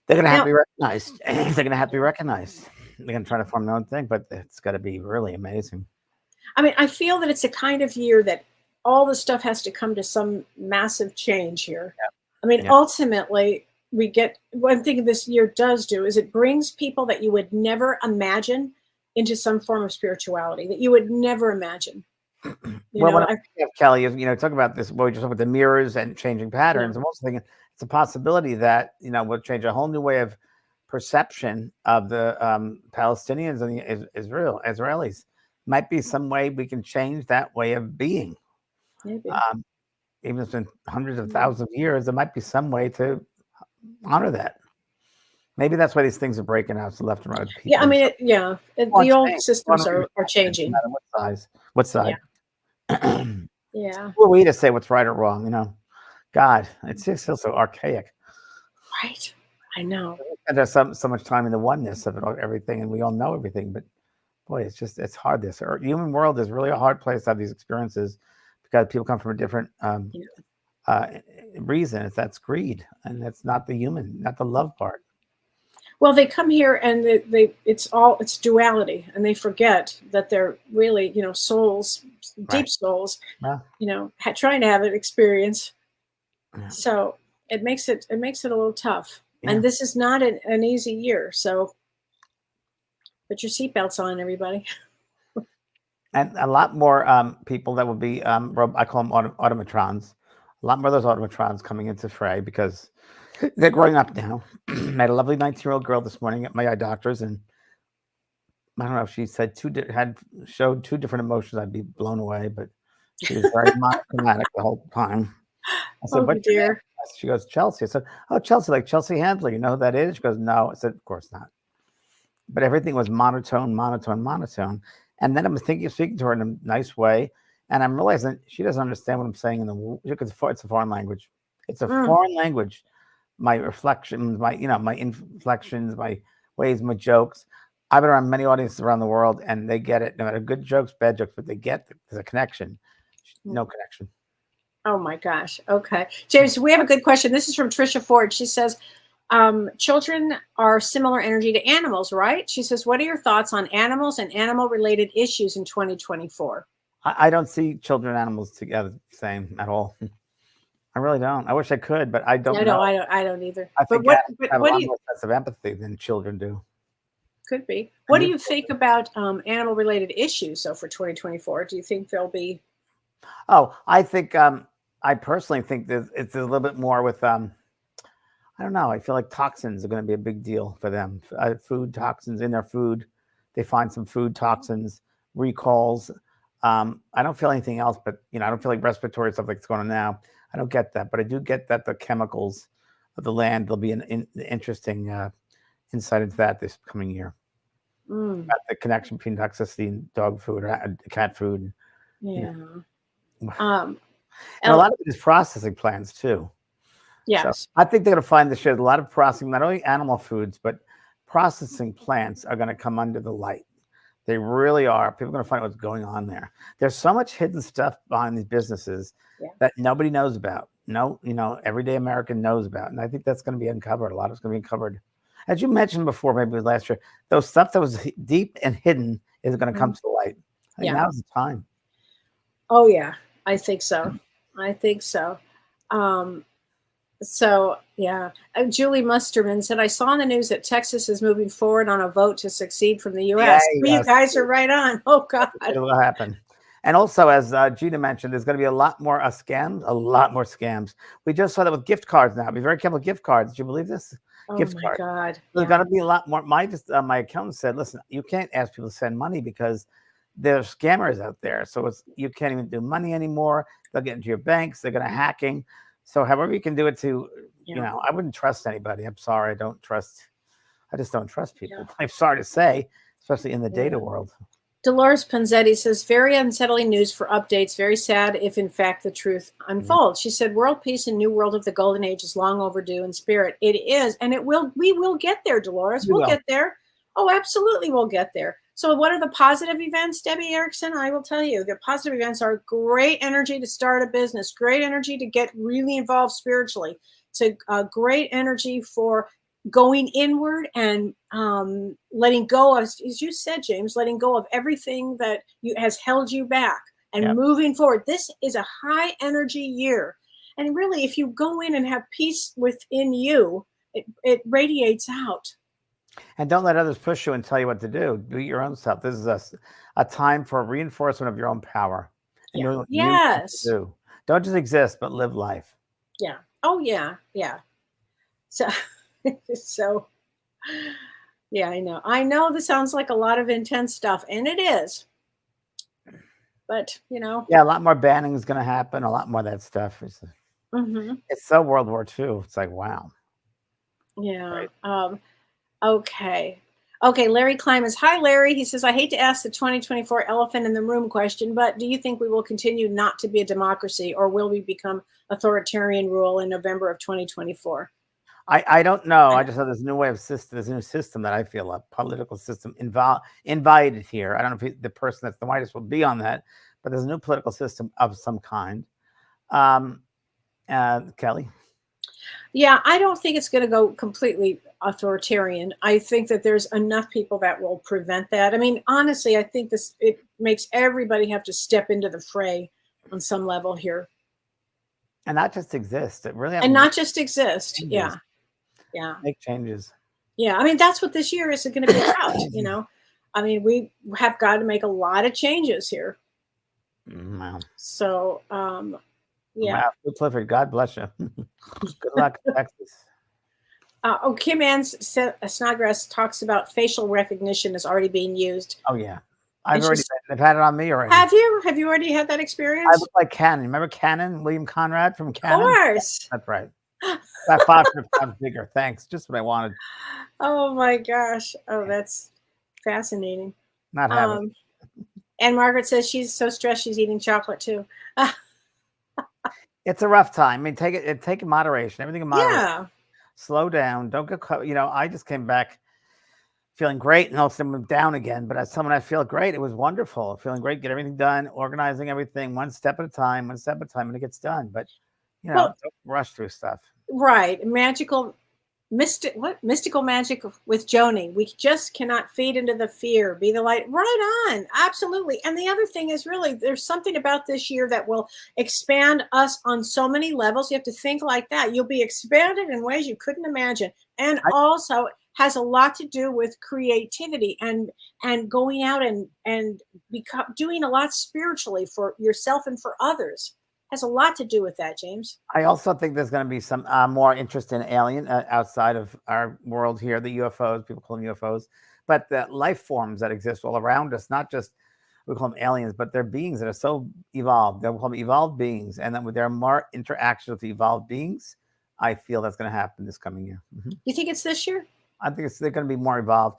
They're going to have to be recognized. They're going to have to be recognized. They're going to try to form their own thing, but it's got to be really amazing. I mean, I feel that it's a kind of year that all the stuff has to come to some massive change here. Yeah. I mean, ultimately, we get one thing this year does do is it brings people that you would never imagine into some form of spirituality that you would never imagine. When I think of Kellee, talk about this. Well, we just talk about the mirrors and changing patterns. I'm also thinking it's a possibility that will change a whole new way of perception of the Palestinians and the Israelis. Might be some way we can change that way of being. Maybe. Even if it's been hundreds of thousands of years, there might be some way to honor that. Maybe that's why these things are breaking out to left and right. Yeah, I mean, the old systems are changing. No matter what side. Yeah. Who are we to say what's right or wrong? God, it just feels so archaic. Right. I know. And there's so much time in the oneness of it, everything, and we all know everything. But boy, it's hard. This human world is really a hard place to have these experiences because people come from a different reason. That's greed, and that's not the human, not the love part. Well, they come here and it's duality, and they forget that they're really, souls, deep souls, trying to have an experience. Yeah. So it makes it a little tough. Yeah. And this is not an easy year. So put your seatbelts on, everybody. And a lot more people that will be, I call them automatrons. A lot more of those automatrons coming into fray because they're growing up now. I had a lovely 19-year-old girl this morning at my eye doctor's, and I don't know if she said showed 2 different emotions. I'd be blown away, but she was very monochromatic the whole time. I said, "What's your name?" She goes, "Chelsea." I said, "Oh, Chelsea, like Chelsea Handler. You know who that is?" She goes, "No." I said, "Of course not." But everything was monotone. And then I'm speaking to her in a nice way, and I'm realizing she doesn't understand what I'm saying because it's a foreign language. It's a foreign language. My reflections, my inflections, my ways, my jokes. I've been around many audiences around the world, and they get it. No matter good jokes, bad jokes, but they get there's a connection. No connection. Oh my gosh. Okay, James, we have a good question. This is from Trisha Ford. She says, children are similar energy to animals, right? She says, what are your thoughts on animals and animal-related issues in 2024? I don't see children and animals together the same at all. I really don't. I wish I could, but I don't know. I don't either. I think I have a lot more sense of empathy than children do. Could be. What do you think about animal-related issues, though, for 2024? Do you think there'll be? Oh, I think I personally think that it's a little bit more with I don't know. I feel like toxins are going to be a big deal for them. Food toxins in their food. They find some food toxins, recalls. I don't feel anything else, but I don't feel like respiratory stuff like it's going on now. I don't get that, but I do get that the chemicals of the land. There'll be an interesting insight into that this coming year. About the connection between toxicity and dog food or cat food. Yeah. And a lot of it is processing plants too. Yes. So I think they're going to find this year a lot of processing, not only animal foods, but processing plants are going to come under the light. They really are. People are going to find what's going on there. There's so much hidden stuff behind these businesses that nobody knows about. No, everyday American knows about. And I think that's going to be uncovered. A lot of it's going to be uncovered. As you mentioned before, maybe last year, those stuff that was deep and hidden is going to come to the light. Now's the time. Oh, yeah. I think so. So, yeah. Julie Musterman said, I saw in the news that Texas is moving forward on a vote to secede from the U.S. Yeah, You guys are right on. Oh, God. It will happen. And also, as Gina mentioned, there's going to be a lot more scams, a lot more scams. We just saw that with gift cards now. Be very careful with gift cards. Did you believe this? Oh, Gift my cards. God. There's going to be a lot more. My accountant said, listen, you can't ask people to send money because there's scammers out there. So you can't even do money anymore. They'll get into your banks. They're going to hacking. So however you can do it to, I wouldn't trust anybody. I'm sorry. I just don't trust people. Yeah. I'm sorry to say, especially in the data world. Dolores Panzetti says, very unsettling news for updates. Very sad if, in fact, the truth unfolds. She said, world peace and new world of the golden age is long overdue in spirit. It is, and we will get there, Dolores. We'll get there. Oh, absolutely, we'll get there. So what are the positive events, Debbie Erickson? I will tell you, the positive events are great energy to start a business, great energy to get really involved spiritually. It's a great energy for going inward and letting go of, as you said, James, letting go of everything that has held you back and moving forward. This is a high energy year. And really, if you go in and have peace within you, it radiates out. And don't let others push you and tell you what to do. Do it your own self. This is a time for reinforcement of your own power. And yes. Don't just exist, but live life. Yeah. Oh, yeah. Yeah. So, yeah, I know this sounds like a lot of intense stuff, and it is. But, Yeah, a lot more banning is going to happen. A lot more of that stuff. It's so World War II. It's like, wow. Yeah. Right. Okay. Larry Klimas. Hi, Larry. He says, I hate to ask the 2024 elephant in the room question, but do you think we will continue not to be a democracy, or will we become authoritarian rule in November of 2024? I don't know. I just have this new new system that I feel a political system invited here. I don't know if the person that's the whitest will be on that, but there's a new political system of some kind. Kelly? Yeah, I don't think it's going to go completely authoritarian. I think that there's enough people that will prevent that. I mean, honestly, I think it makes everybody have to step into the fray on some level here. And not just exist. It really not just exist. Changes. Yeah. Yeah. Make changes. Yeah. I mean, that's what this year is going to be about, I mean, we have got to make a lot of changes here. Wow. So, yeah. Wow. Good Clifford. God bless you. Good luck, Texas. Kim Ann Snodgrass talks about facial recognition is already being used. Oh, yeah. They've had it on me already. Have you? Have you already had that experience? I look like Cannon. Remember Cannon, William Conrad from Cannon? Of course. That's right. That 5 times bigger. Thanks. Just what I wanted. Oh my gosh. Oh, that's fascinating. Not having it. And Margaret says she's so stressed she's eating chocolate too. It's a rough time. I mean, take it in moderation. Everything in moderation. Yeah. Slow down. Don't get caught. I just came back feeling great, and all of a sudden went down again. But as someone, I feel great. It was wonderful. Feeling great, get everything done, organizing everything one step at a time, and it gets done. But don't rush through stuff. Right. Mystical magic with Joni. We just cannot feed into the fear. Be the light. Right on. Absolutely. And the other thing is really there's something about this year that will expand us on so many levels. You have to think like that. You'll be expanded in ways you couldn't imagine. And also has a lot to do with creativity and going out and doing a lot spiritually for yourself and for others. Has a lot to do with that, James. I also think there's going to be some more interest in alien outside of our world here, the UFOs, people call them UFOs, but the life forms that exist all around us, not just we call them aliens, but they're beings that are so evolved. They'll call them evolved beings. And then with there are more interactions with the evolved beings, I feel that's going to happen this coming year. Mm-hmm. You think it's this year? I think they're going to be more evolved.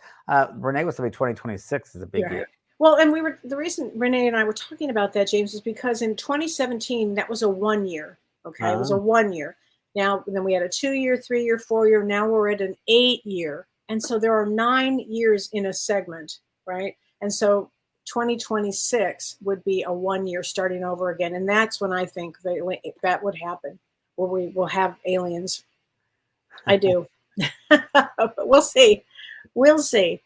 Renee was saying 2026 is a big year. Well, and the reason Renee and I were talking about that, James, is because in 2017, that was a 1 year. Okay. It was a 1 year. Now, then we had a 2 year, 3 year, 4 year. Now we're at an 8 year. And so there are 9 years in a segment, right? And so 2026 would be a 1 year starting over again. And that's when I think that would happen, where we will have aliens. I do. But we'll see. We'll see.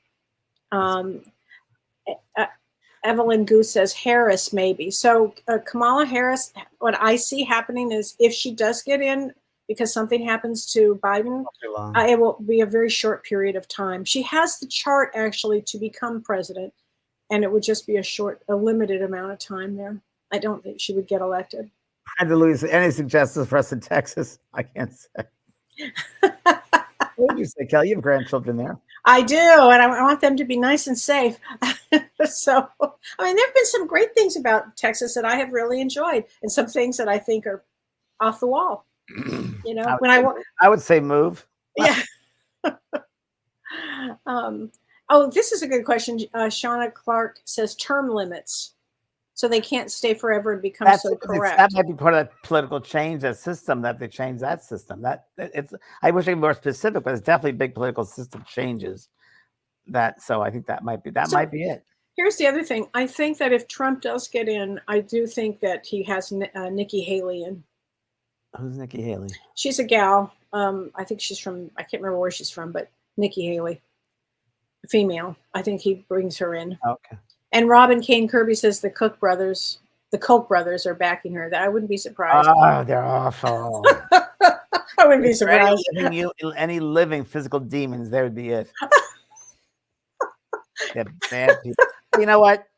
Evelyn Goose says Harris, maybe. So Kamala Harris, what I see happening is if she does get in, because something happens to Biden, it will be a very short period of time. She has the chart actually to become president, and it would just be a limited amount of time there. I don't think she would get elected. And to lose any suggestions for us in Texas, I can't say. What would you say, Kelly? You have grandchildren there. I do, and I want them to be nice and safe. So, I mean, there have been some great things about Texas that I have really enjoyed, and some things that I think are off the wall. You know, I would say move. Yeah. Oh, this is a good question. Shauna Clark says term limits. So they can't stay forever and become so correct. That might be part of that political change, that system, that they change that system. I wish I could be more specific, but it's definitely big political system changes. So I think that might be it. Here's the other thing. I think that if Trump does get in, I do think that he has Nikki Haley in. Who's Nikki Haley? She's a gal. I think she's from, I can't remember where she's from, but Nikki Haley, female. I think he brings her in. Okay. And Robin Kane Kirby says the Koch brothers are backing her. That I wouldn't be surprised. Oh, they're awful. I wouldn't be surprised. Any living physical demons, there would be it. They're bad people. You know what?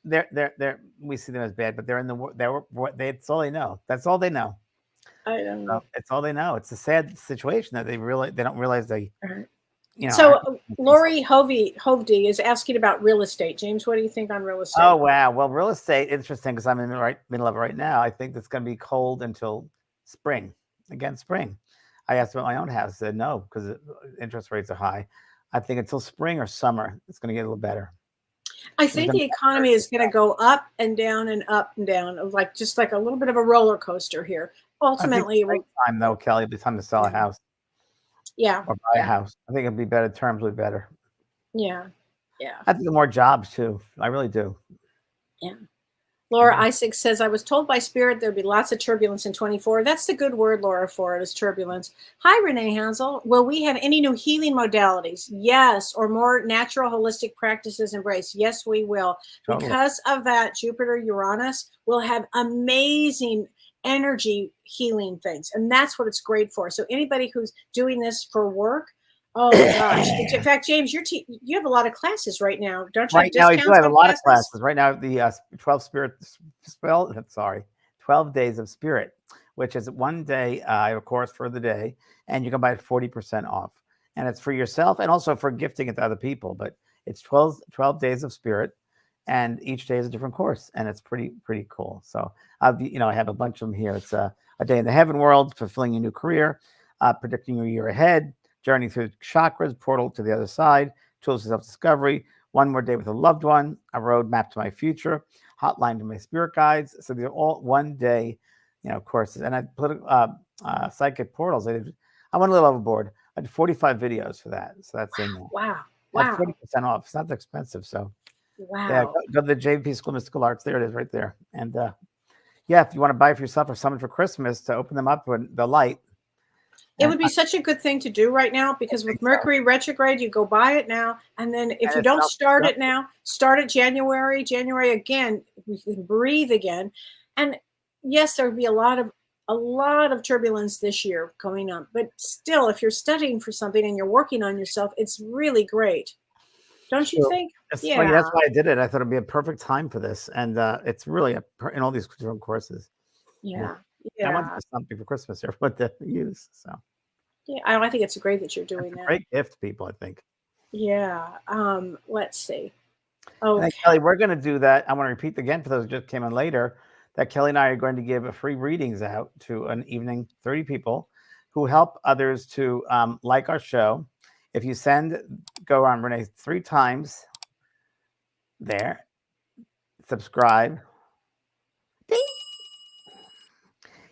We see them as bad, but it's all they know. That's all they know. I don't know. It's all they know. It's a sad situation that they don't realize they. You know, so Lori Hovde is asking about real estate. James, what do you think on real estate? Oh, wow. Well, real estate, interesting, because I'm in the middle of it right now. I think it's going to be cold until spring. Again, spring. I asked about my own house. I said no, because interest rates are high. I think until spring or summer, it's going to get a little better. I think the economy is going to go up and down, just like a little bit of a roller coaster here. Ultimately, time though, Kelly, it'll be time to sell a house. Yeah. Or buy a house. I think it'd be better. Terms would be better. Yeah. Yeah. I think more jobs too. I really do. Yeah. Laura Isaac says, I was told by Spirit there'd be lots of turbulence in 24. That's the good word, Laura, for it is turbulence. Hi, Renee Hansel. Will we have any new healing modalities? Yes. Or more natural holistic practices embraced? Yes, we will. Totally. Because of that, Jupiter, Uranus will have amazing energy healing things. And that's what it's great for. So anybody who's doing this for work, oh my gosh. In fact, James, you have a lot of classes right now, don't you? Right now, I do have a lot of classes. Right now, the 12 days of spirit, which is one day, I have a course for the day, and you can buy it 40% off. And it's for yourself and also for gifting it to other people. But it's 12 days of spirit, and each day is a different course, and it's pretty cool. So I have a bunch of them here. It's a day in the heaven world, fulfilling your new career, predicting your year ahead, journey through chakras, portal to the other side, tools of self-discovery, one more day with a loved one, a road map to my future, hotline to my spirit guides. So they're all one day, courses. And psychic portals. I went a little overboard. I did 45 videos for that. So that's in there. Wow. 40% off. It's not that expensive. So wow. Yeah, go to the JP School of Mystical Arts. There it is right there. And if you want to buy for yourself or someone for Christmas to open them up with the light. It would be such a good thing to do right now, because with Mercury retrograde, you go buy it now. And then if you don't start it now, start it January again, we can breathe again. And yes, there would be a lot of turbulence this year coming up. But still, if you're studying for something and you're working on yourself, it's really great. Don't you think? Yeah. Funny. That's why I did it. I thought it'd be a perfect time for this. And it's really in all these different courses. Yeah. I want something for Christmas here, what to use. So yeah, I think it's great that you're doing that. Great gift to people, I think. Yeah. Let's see. Okay, Kelly, we're going to do that. I want to repeat again for those who just came in later that Kelly and I are going to give a free readings out to an evening, 30 people who help others to like our show. If you go on Renee 3 times there, subscribe.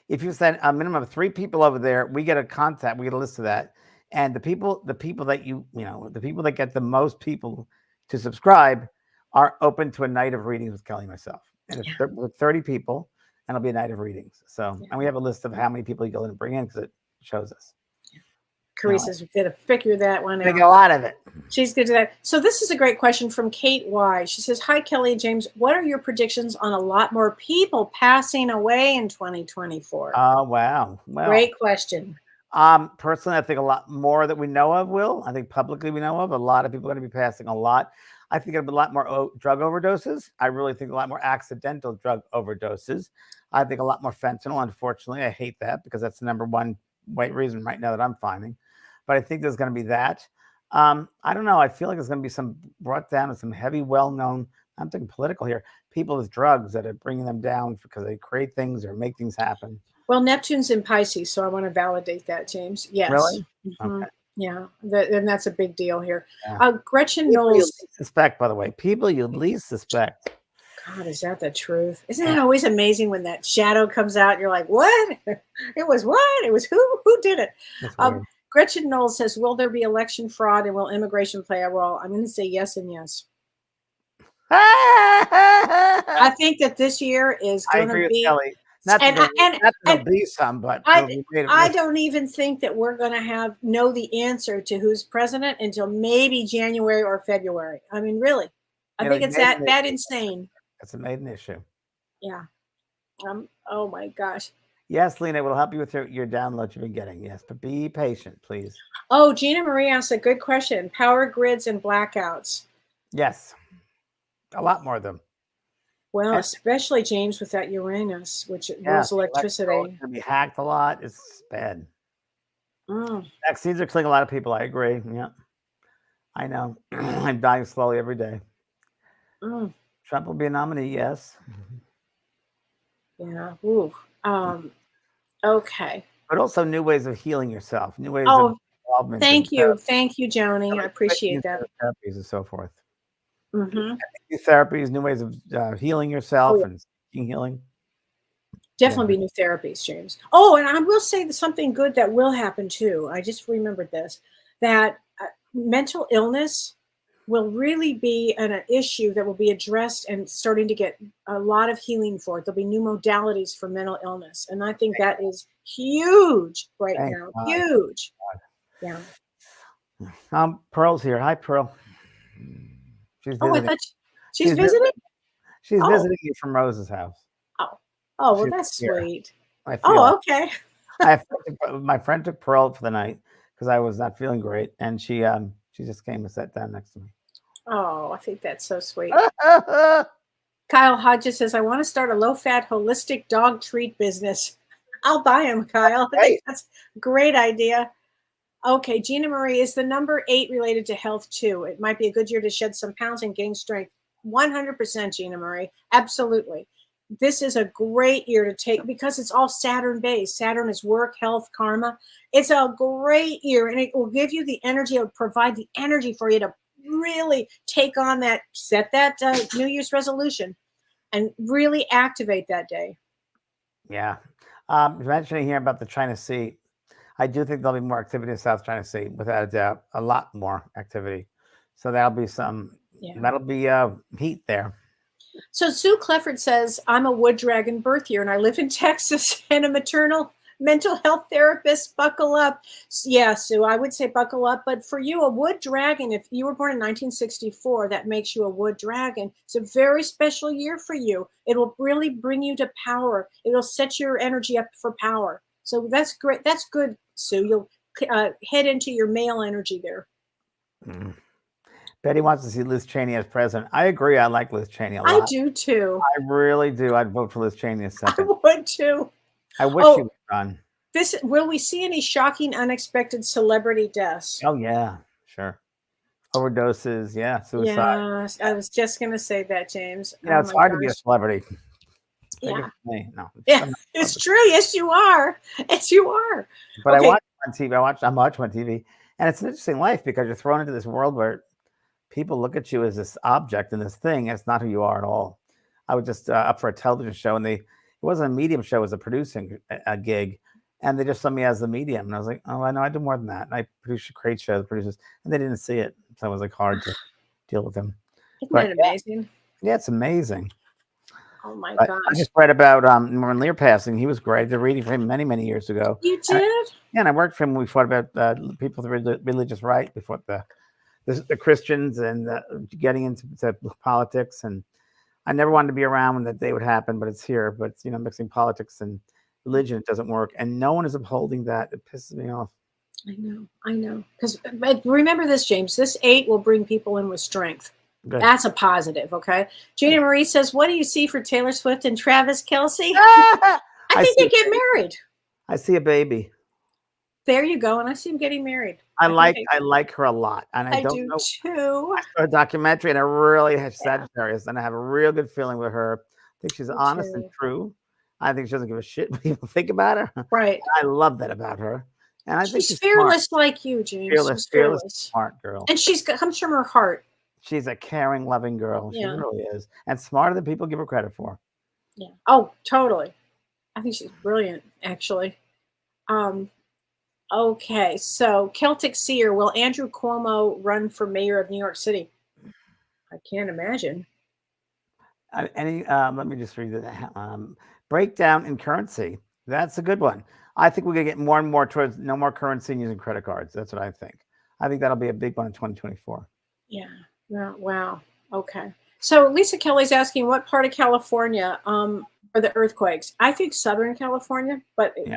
If you send a minimum of 3 people over there, we get a contact. We get a list of that, and the people that the people that get the most people to subscribe are open to a night of readings with Kelly and myself. And it's with 30 people, and it'll be a night of readings. So, and we have a list of how many people you go in and bring in because it shows us. Carissa's going to figure that one out. Figure a lot of it. She's good to that. So this is a great question from Kate Y. She says, hi, Kelly and James. What are your predictions on a lot more people passing away in 2024? Oh, wow. Well, great question. Personally, I think a lot more that we know of will. I think publicly we know of. A lot of people are going to be passing a lot. I think there'll be a lot more drug overdoses. I really think a lot more accidental drug overdoses. I think a lot more fentanyl. Unfortunately, I hate that because that's the number one reason right now that I'm finding. But I think there's going to be that. I don't know. I feel like there's going to be some brought down to some heavy, well-known, I'm thinking political here, people with drugs that are bringing them down because they create things or make things happen. Well, Neptune's in Pisces, so I want to validate that, James. Yes. Really? Okay. Yeah, and that's a big deal here. Yeah. Gretchen people Knowles. You least suspect, by the way, people you least suspect. God, is that the truth? Isn't that always amazing when that shadow comes out? And you're like, what? It was what? It was who? Who did it? Gretchen Knowles says, will there be election fraud and will immigration play a role? I'm going to say yes and yes. I think that this year is going to be. There'll be some, but I don't even think that we're going to know the answer to who's president until maybe January or February. I mean, really, I think it's that insane. It's a maiden issue. Yeah. Oh my gosh. Yes, Lena, we'll help you with your download you've been getting. Yes, but be patient, please. Oh, Gina Marie asked a good question. Power grids and blackouts. Yes. A lot more of them. Well, especially, James, with that Uranus, which rules electricity. It's going to be hacked a lot. It's bad. Vaccines are killing a lot of people. I agree. Yeah. I know. I'm dying slowly every day. Trump will be a nominee, yes. Yeah. Ooh. Okay. But also new ways of healing yourself. New ways of involvement. Thank you. Thank you, Joni. I appreciate that. Therapies and so forth. New therapies, new ways of healing yourself and seeking healing. Definitely be new therapies, James. Oh, and I will say something good that will happen too. I just remembered this, that mental illness will really be an issue that will be addressed and starting to get a lot of healing for it. There'll be new modalities for mental illness. And I think that is huge right now. Huge. Yeah. Pearl's here. Hi, Pearl. She's visiting. I thought she's visiting? She's visiting you from Rose's house. Oh, well, that's sweet. Okay. My friend took Pearl for the night because I was not feeling great. And she just came and sat down next to me. Oh, I think that's so sweet. Kyle Hodges says, I want to start a low-fat holistic dog treat business. I'll buy them, Kyle. I think that's a great idea. Okay, Gina Marie, is the number 8 related to health too? It might be a good year to shed some pounds and gain strength. 100%, Gina Marie. Absolutely. This is a great year to take because it's all Saturn based. Saturn is work, health, karma. It's a great year and it will give you the energy, it'll provide the energy for you to really take on that, set that New Year's resolution and really activate that day. Yeah. Mentioning here about the China Sea, I do think there'll be more activity in South China Sea, without a doubt, a lot more activity. So that'll be that'll be heat there. So Sue Clefford says, I'm a wood dragon birth year and I live in Texas and a maternal mental health therapist. Buckle up. Yeah, Sue, I would say buckle up. But for you, a wood dragon, if you were born in 1964, that makes you a wood dragon. It's a very special year for you. It will really bring you to power. It will set your energy up for power. So that's great. That's good, Sue. You'll head into your male energy there. Betty wants to see Liz Cheney as president. I agree. I like Liz Cheney a lot. I do too. I really do. I'd vote for Liz Cheney a second. I would too. I wish she was done. Will we see any shocking, unexpected celebrity deaths? Oh yeah, sure. Overdoses, suicide. Yeah, I was just gonna say that, James. Yeah, it's hard to be a celebrity. Yeah. No. Yeah, it's true. Yes, you are. Yes, you are. But I watch on TV. I'm watching on TV, and it's an interesting life because you're thrown into this world where people look at you as this object and this thing, and it's not who you are at all. I was just up for a television show, and it wasn't a medium show; it was a producing gig, and they just saw me as the medium, and I was like, "Oh, I know I do more than that." And I produce a great show, the producers, and they didn't see it, so it was like hard to deal with them. Isn't that amazing? Yeah, it's amazing. Oh my gosh! I just read about Norman Lear passing. He was great. I did reading for him many, many years ago. You did? Yeah, and I worked for him when we fought about people with religious right before the Christians and getting into politics. And I never wanted to be around when that day would happen, but it's here. But it's, mixing politics and religion. It doesn't work, and no one is upholding that. It pisses me off. I know. Because remember this, James. This 8 will bring people in with strength. Good. That's a positive, okay? Gina Marie says, what do you see for Taylor Swift and Travis Kelce? I think they get married. I see a baby. There you go. And I see him getting married. I like her a lot. And I don't do know. too. I saw a documentary and I really had Sagittarius and I have a real good feeling with her. I think she's honest and true. I think she doesn't give a shit what people think about her. Right. I love that about her. And I think she's fearless smart. Like you, James. Fearless, smart girl. And comes from her heart. She's a caring, loving girl. She really is. And smarter than people give her credit for. Yeah. Oh, totally. I think she's brilliant, actually. Okay, so Celtic Seer, will Andrew Cuomo run for mayor of New York City? I can't imagine. Let me just read the breakdown in currency. That's a good one. I think we're going to get more and more towards no more currency and using credit cards. That's what I think. I think that'll be a big one in 2024. Yeah. Wow. Okay. So Lisa Kelly's asking, what part of California are the earthquakes? I think Southern California, but yeah.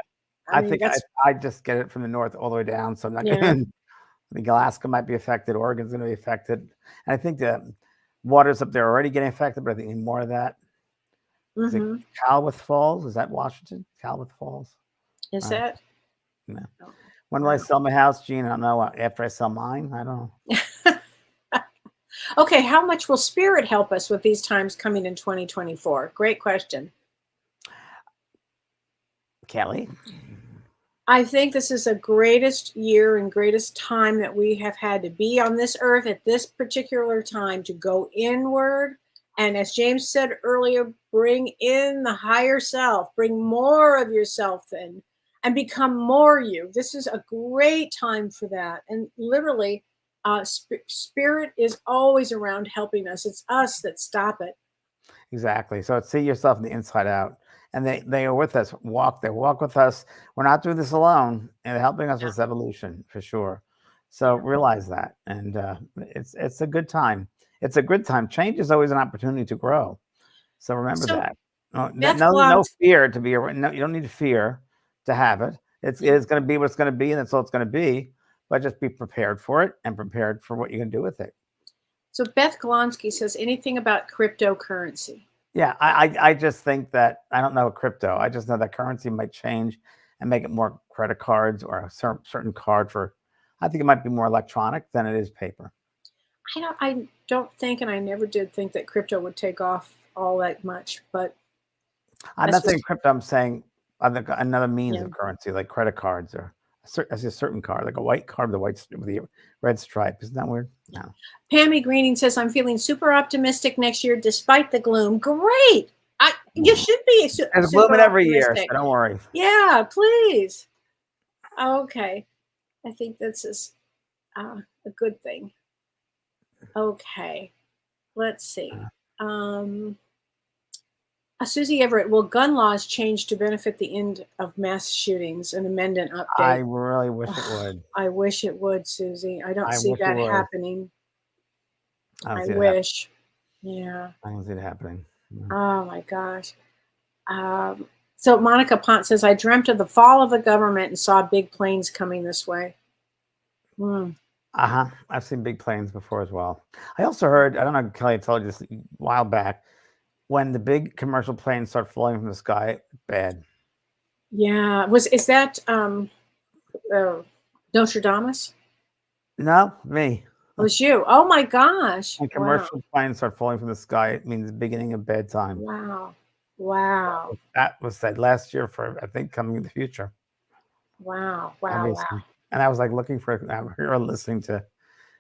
I think I just get it from the north all the way down. So I'm not going to. I think Alaska might be affected. Oregon's going to be affected. And I think the waters up there are already getting affected, but I think more of that. Is it Calwith Falls? Is that Washington? Calwith Falls? Is that? No. Oh. When will I sell my house, Gene? I don't know. After I sell mine? I don't know. Okay. How much will spirit help us with these times coming in 2024? Great question. Kelly? I think this is the greatest year and greatest time that we have had to be on this earth at this particular time, to go inward. And as James said earlier, bring in the higher self, bring more of yourself in and become more you. This is a great time for that. And literally, spirit is always around helping us. It's us that stop it. Exactly. So see yourself in the inside out. And they are with us. They walk with us. We're not doing this alone, and helping us with evolution for sure. So realize that, and it's a good time. It's a good time. Change is always an opportunity to grow. So remember that. No fear to be. No, you don't need fear to have it. It's going to be what's going to be, and that's all it's going to be. But just be prepared for it and prepared for what you're going to do with it. So Beth Glonsky says, anything about cryptocurrency? Yeah, I just think that I don't know crypto. I just know that currency might change and make it more credit cards or a certain card for. I think it might be more electronic than it is paper. I don't think, and I never did think that crypto would take off all that much. But I'm not saying crypto. I'm saying another means of currency, like credit cards or a certain card, like a white card with the red stripe. Isn't that weird? No. Pammy Greening says, I'm feeling super optimistic next year despite the gloom. Great. You should be. There's gloom every year, so don't worry. Yeah, please. Okay. I think this is a good thing. Okay. Let's see. Susie Everett, will gun laws change to benefit the end of mass shootings? An amendment update. I really wish it would. I wish it would, Susie. I don't see that happening. I wish. Yeah. I don't see it happening. No. Oh my gosh. So Monica Pont says, I dreamt of the fall of the government and saw big planes coming this way. I've seen big planes before as well. I also heard, I don't know, Kelly, I told you this a while back, when the big commercial planes start falling from the sky, bad. Yeah. Is that Nostradamus? No, me. It was you. Oh my gosh. When commercial planes start falling from the sky, it means the beginning of bad time. Wow. That was said last year for, I think, coming in the future. Wow. And I was like looking for, or listening to.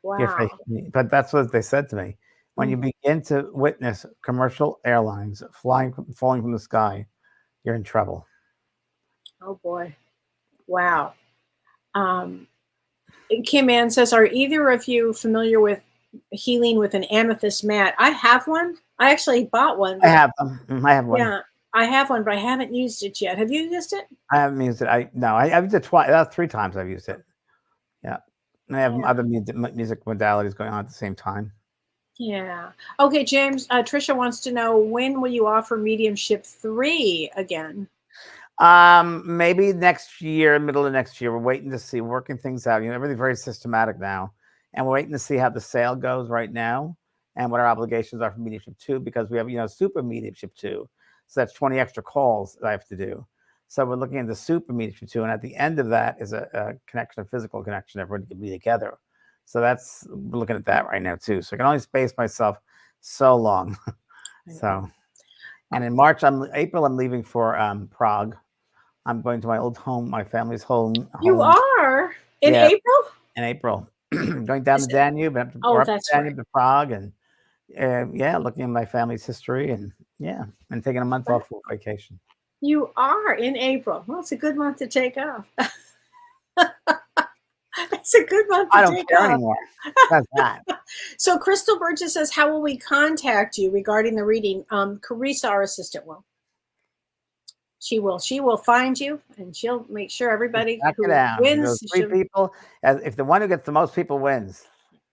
Wow. But that's what they said to me. When you begin to witness commercial airlines falling from the sky, you're in trouble. Oh boy. Wow. Kim Ann says, are either of you familiar with healing with an amethyst mat? I have one. I actually bought one. I have them. I have one. Yeah, I have one, but I haven't used it yet. Have you used it? I haven't used it. I've used it twice. That's 3 times I've used it. Yeah. And I have other music modalities going on at the same time. Yeah. Okay, James, Trisha wants to know, when will you offer Mediumship 3 again? Maybe next year, middle of next year. We're waiting to see, working things out. Everything's very systematic now, and we're waiting to see how the sale goes right now, and what our obligations are for mediumship 2, because we have super mediumship 2, so that's 20 extra calls that I have to do. So we're looking at the super mediumship 2, and at the end of that is a connection, a physical connection. Everybody can be together. So we're looking at that right now too. So I can only space myself so long. So, and in April, I'm leaving for Prague. I'm going to my old home, my family's home. You are in April? In April. Going down the Danube, that's Danube to Prague, and looking at my family's history, and taking a month off for vacation. You are in April. Well, it's a good month to take off. It's a good month to take off. I don't care anymore. That's that. So Crystal Burgess says, how will we contact you regarding the reading? Carissa, our assistant, will. She will find you, and she'll make sure everybody who wins. 3 people. If the one who gets the most people wins.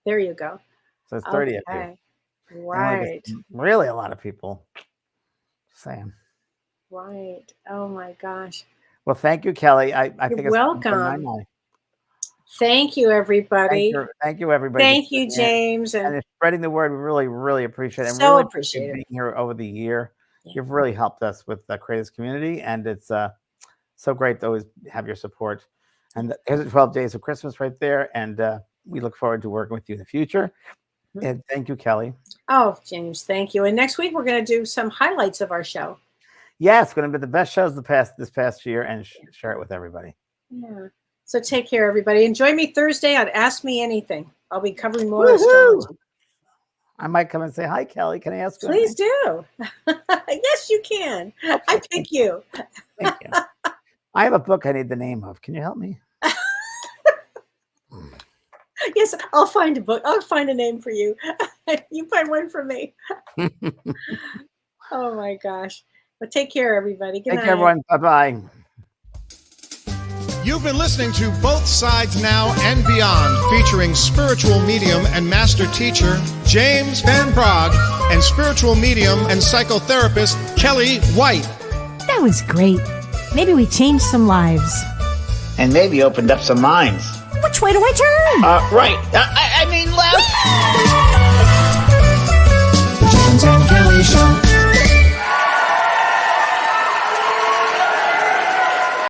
There you go. So it's 30 of you. Right. Really a lot of people. Just saying. Right. Oh my gosh. Well, thank you, Kelly. I think it's welcome. Thank you, everybody. Thank you, everybody. Thank you, James. And spreading the word, we really, really appreciate it. So appreciate it. Being here over the year. Yeah. You've really helped us with creating this community, and it's so great to always have your support. And here's the 12 days of Christmas right there, and we look forward to working with you in the future. And thank you, Kelly. Oh, James, thank you. And next week, we're going to do some highlights of our show. Yeah, it's going to be the best shows this past year, and share it with everybody. Yeah. So take care, everybody. And join me Thursday on Ask Me Anything. I'll be covering more astrology. I might come and say, hi, Kelly. Can I ask you? Please do. Yes, you can. Okay. I pick you. Thank you. I have a book I need the name of. Can you help me? Yes, I'll find a book. I'll find a name for you. You find one for me. Oh, my gosh. But take care, everybody. Good night. Take care, everyone. Bye-bye. You've been listening to Both Sides Now and Beyond, featuring spiritual medium and master teacher James Van Praagh and spiritual medium and psychotherapist Kellee White. That was great. Maybe we changed some lives. And maybe opened up some minds. Which way do I turn? Right. I mean left.